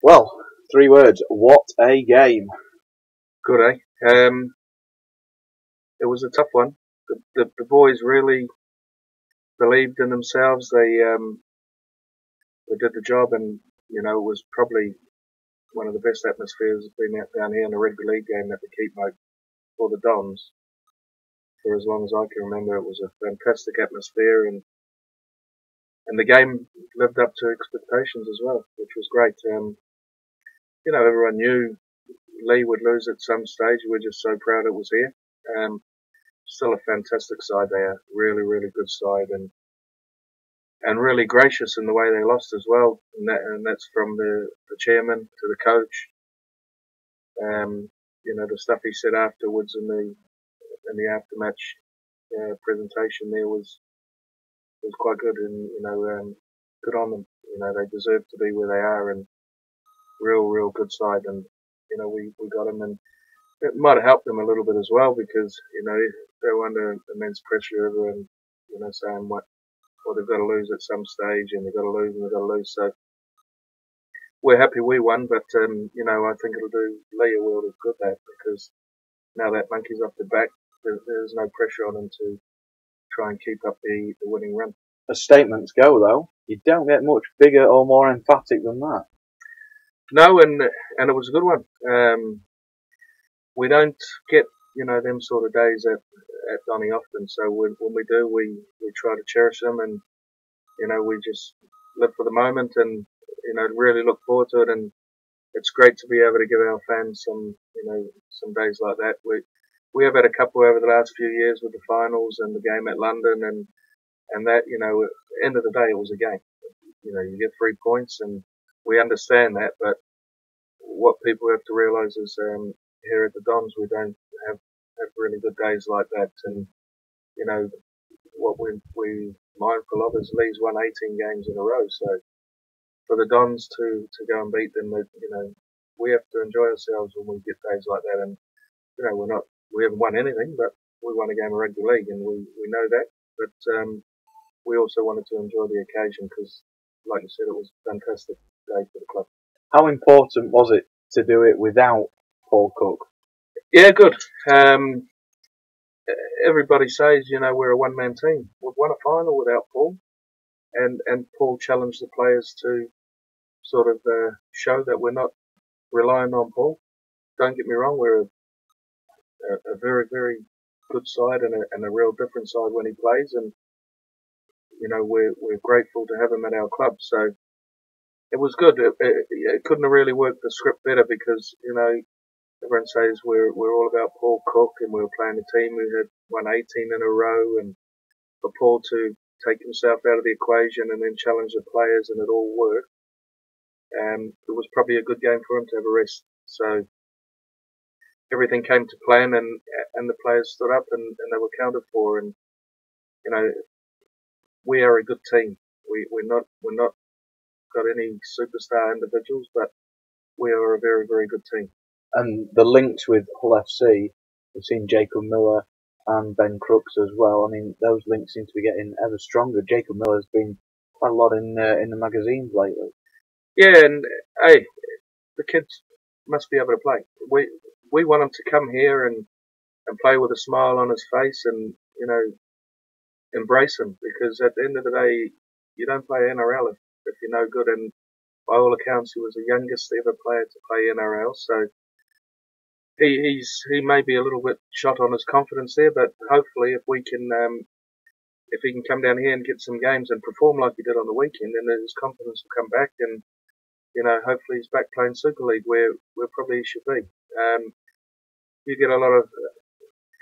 Well, 3 words. What a game. Good, eh? It was a tough one. The boys really believed in themselves. They did the job, and it was probably one of the best atmospheres being out down here in a rugby league game at the Keepmoat for the Dons. For as long as I can remember, it was a fantastic atmosphere, and the game lived up to expectations as well, which was great. Everyone knew Lee would lose at some stage. We're just so proud it was here. Still a fantastic side there, really, really good side, and really gracious in the way they lost as well. And that's from the chairman to the coach. The stuff he said afterwards in the aftermatch presentation there was quite good, and good on them. They deserve to be where they are, and real good side. And we got them, and it might have helped them a little bit as well, because they were under immense pressure. Everyone saying what they've got to lose at some stage, and they've got to lose, and they've got to lose. So we're happy we won, but I think it'll do Lee a world of good, that, because now that monkey's off the back, there's no pressure on him to try and keep up the winning run. As statements go, though, you don't get much bigger or more emphatic than that. No, and it was a good one. We don't get them sort of days at Donny often, so when we do, we try to cherish them, and we just live for the moment, and really look forward to it. And it's great to be able to give our fans some days like that. We have had a couple over the last few years with the finals and the game at London, and that, at the end of the day, it was a game. You get 3 points, and we understand that, but what people have to realise is here at the Dons, we don't have really good days like that. And what we're mindful of is Lee's won 18 games in a row, so for the Dons to go and beat them, we have to enjoy ourselves when we get days like that. And we haven't won anything, but we won a game of rugby league, and we know that. But we also wanted to enjoy the occasion, because, like you said, it was a fantastic day for the club. How important was it to do it without Paul Cook? Yeah, good. Everybody says, we're a one-man team. We've won a final without Paul, and Paul challenged the players to sort of show that we're not relying on Paul. Don't get me wrong, we're a very, very good side, and a real different side when he plays, and we're grateful to have him at our club. So it was good. It couldn't have really worked the script better, because everyone says we're all about Paul Cook, and we were playing a team who had won 18 in a row, and for Paul to take himself out of the equation and then challenge the players, and it all worked. It was probably a good game for him to have a rest. So everything came to plan, and the players stood up, and they were counted for. And we are a good team. We're not got any superstar individuals, but we are a very, very good team. And the links with Hull FC, we've seen Jacob Miller and Ben Crooks as well. I mean, those links seem to be getting ever stronger. Jacob Miller's been quite a lot in the magazines lately. Yeah, and hey, the kids must be able to play. We want them to come here and play with a smile on his face, and embrace him, because at the end of the day, you don't play NRL if you're no good. And by all accounts, he was the youngest ever player to play NRL, so he may be a little bit shot on his confidence there, but hopefully if he can come down here and get some games and perform like he did on the weekend, then his confidence will come back, and hopefully he's back playing Super League where probably he should be. You get a lot of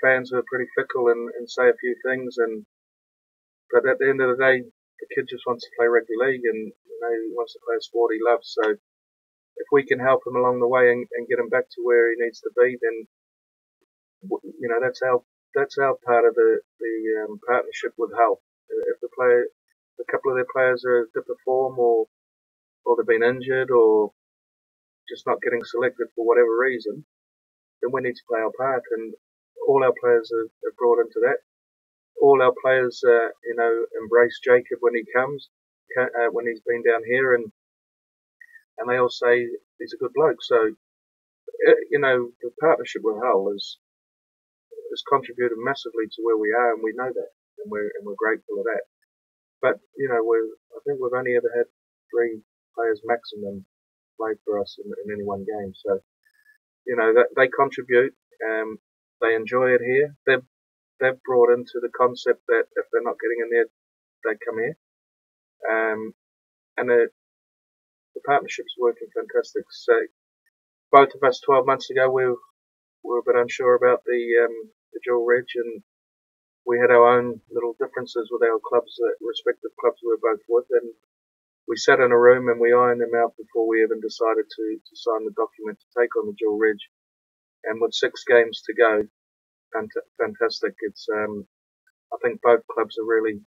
fans who are pretty fickle and say a few things, but at the end of the day, the kid just wants to play rugby league, and he wants to play a sport he loves. So if we can help him along the way and get him back to where he needs to be, then that's our part of the partnership with Hull. If a couple of their players are to perform, or they've been injured, or just not getting selected for whatever reason, then we need to play our part, and all our players are brought into that. All our players, embrace Jacob when he comes, when he's been down here, and they all say he's a good bloke. So the partnership with Hull has contributed massively to where we are, and we know that, and we're grateful of that. But I think we've only ever had 3 players maximum play for us in any one game. So that they contribute. They enjoy it here. They've brought into the concept that if they're not getting in there, they come here. And the partnership's working fantastic. So both of us 12 months ago, we were a bit unsure about the dual reg, and we had our own little differences with our clubs, respective clubs we were both with, and we sat in a room and we ironed them out before we even decided to sign the document to take on the dual reg. And with 6 games to go, fantastic. It's I think both clubs are really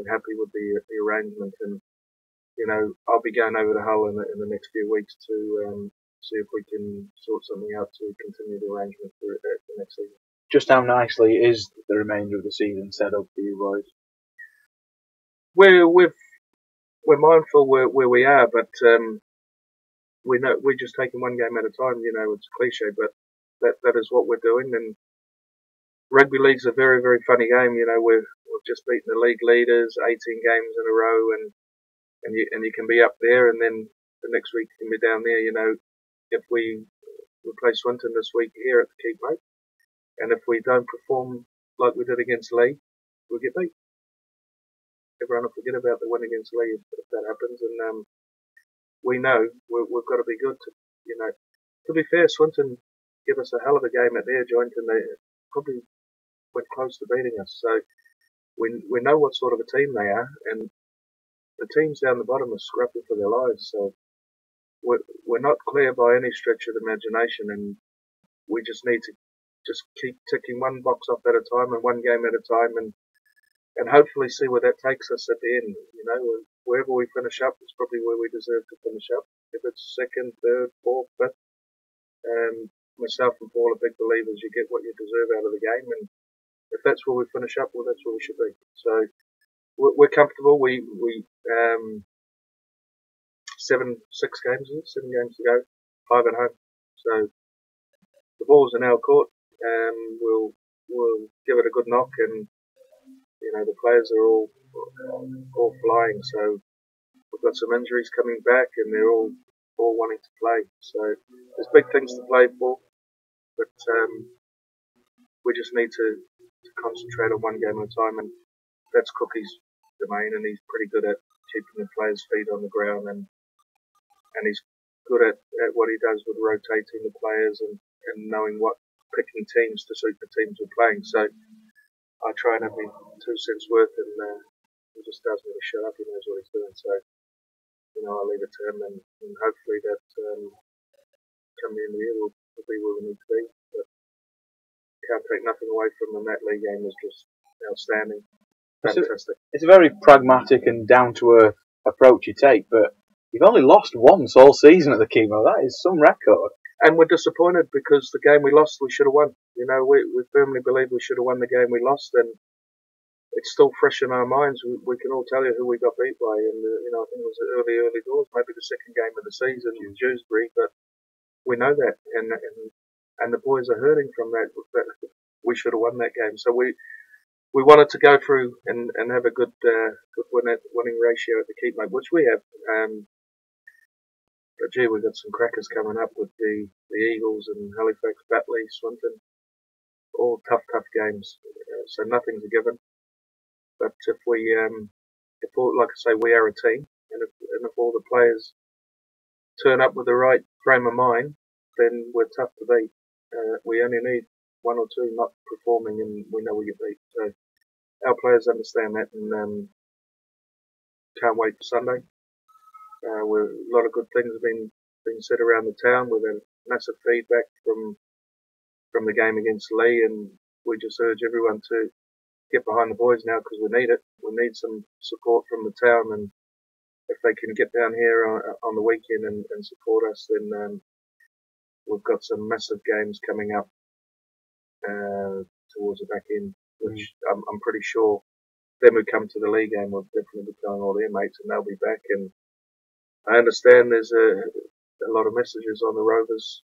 happy with the arrangement, and I'll be going over to Hull in the next few weeks to see if we can sort something out to continue the arrangement for the next season. Just how nicely is the remainder of the season set up for you boys? We're mindful where we are, but we know we're just taking one game at a time. It's a cliche, but that is what we're doing. And rugby league's a very, very funny game. We've just beaten the league leaders 18 games in a row, and you can be up there, and then the next week you can be down there. If we play Swinton this week here at the Keepmoat, and if we don't perform like we did against Lee, we'll get beat. Everyone will forget about the win against Lee if that happens, and we know we've got to be good. To be fair, Swinton give us a hell of a game at their joint, and they probably went close to beating us. So we know what sort of a team they are, and the teams down the bottom are scrapping for their lives. So we're not clear by any stretch of the imagination, and we just need to just keep ticking one box off at a time and one game at a time, and hopefully see where that takes us at the end. Wherever we finish up is probably where we deserve to finish up. If it's second, third, fourth, fifth, myself and Paul are big believers you get what you deserve out of the game, and if that's where we finish up, well, that's where we should be. So we're comfortable. We 7 games to go, 5 at home. So the ball's in our court. We'll give it a good knock, and the players are all flying. So we've got some injuries coming back, and they're all wanting to play. So there's big things to play for, but we just need to concentrate on one game at a time, and that's Cookie's domain, and he's pretty good at keeping the players' feet on the ground, and he's good at what he does with rotating the players and knowing what picking teams to suit the teams we're playing. So I try and have my 2 cents worth, and he just does me to shut up. He knows what he's doing. So I'll leave it to him, and hopefully that come the end of the year we'll be where we need to be. But can't take nothing away from them. That league game was just outstanding. Fantastic. It's a very pragmatic and down-to-earth approach you take, but you've only lost once all season at the Chemo. That is some record. And we're disappointed because the game we lost, we should have won. We firmly believe we should have won the game we lost, and it's still fresh in our minds. We can all tell you who we got beat by, and I think it was early doors, maybe the second game of the season in Dewsbury, but we know that, and the boys are hurting from that. We should have won that game, so we wanted to go through and have a good winning ratio at the Keepmoat, which we have. But gee, we've got some crackers coming up with the Eagles and Halifax, Batley, Swinton. All tough games. So nothing's a given. But if like I say, we are a team, and if all the players turn up with the right frame of mind, then we're tough to beat. We only need 1 or 2 not performing, and we know we get beat. So our players understand that, and can't wait for Sunday. A lot of good things have been said around the town. We've had massive feedback from the game against Lee, and we just urge everyone to get behind the boys now because we need it. We need some support from the town, and if they can get down here on the weekend and support us, then we've got some massive games coming up towards the back end, which I'm pretty sure them who come to the league game will definitely be telling all their mates, and they'll be back. And I understand there's a lot of messages on the Rovers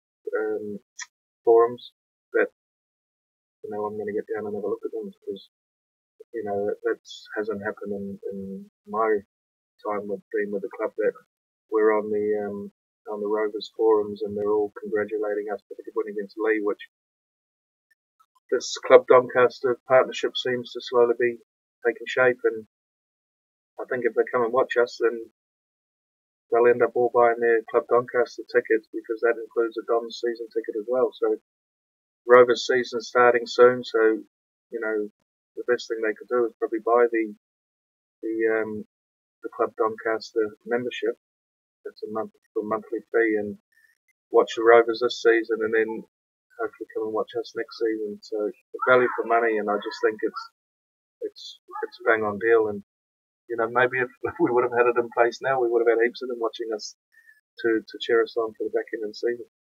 forums that I'm going to get down and have a look at them because that hasn't happened in my time with being with the club. That we're on the Rovers forums and they're all congratulating us for the win against Lee, which this club Doncaster partnership seems to slowly be taking shape. And I think if they come and watch us, then they'll end up all buying their club Doncaster tickets because that includes a Don's season ticket as well. So Rovers season starting soon, so the best thing they could do is probably buy the club Doncaster membership. It's a monthly fee, and watch the Rovers this season, and then hopefully come and watch us next season. So the value for money, and I just think it's a bang on deal. And maybe if we would have had it in place now, we would have had heaps of them watching us to cheer us on for the back end of the season.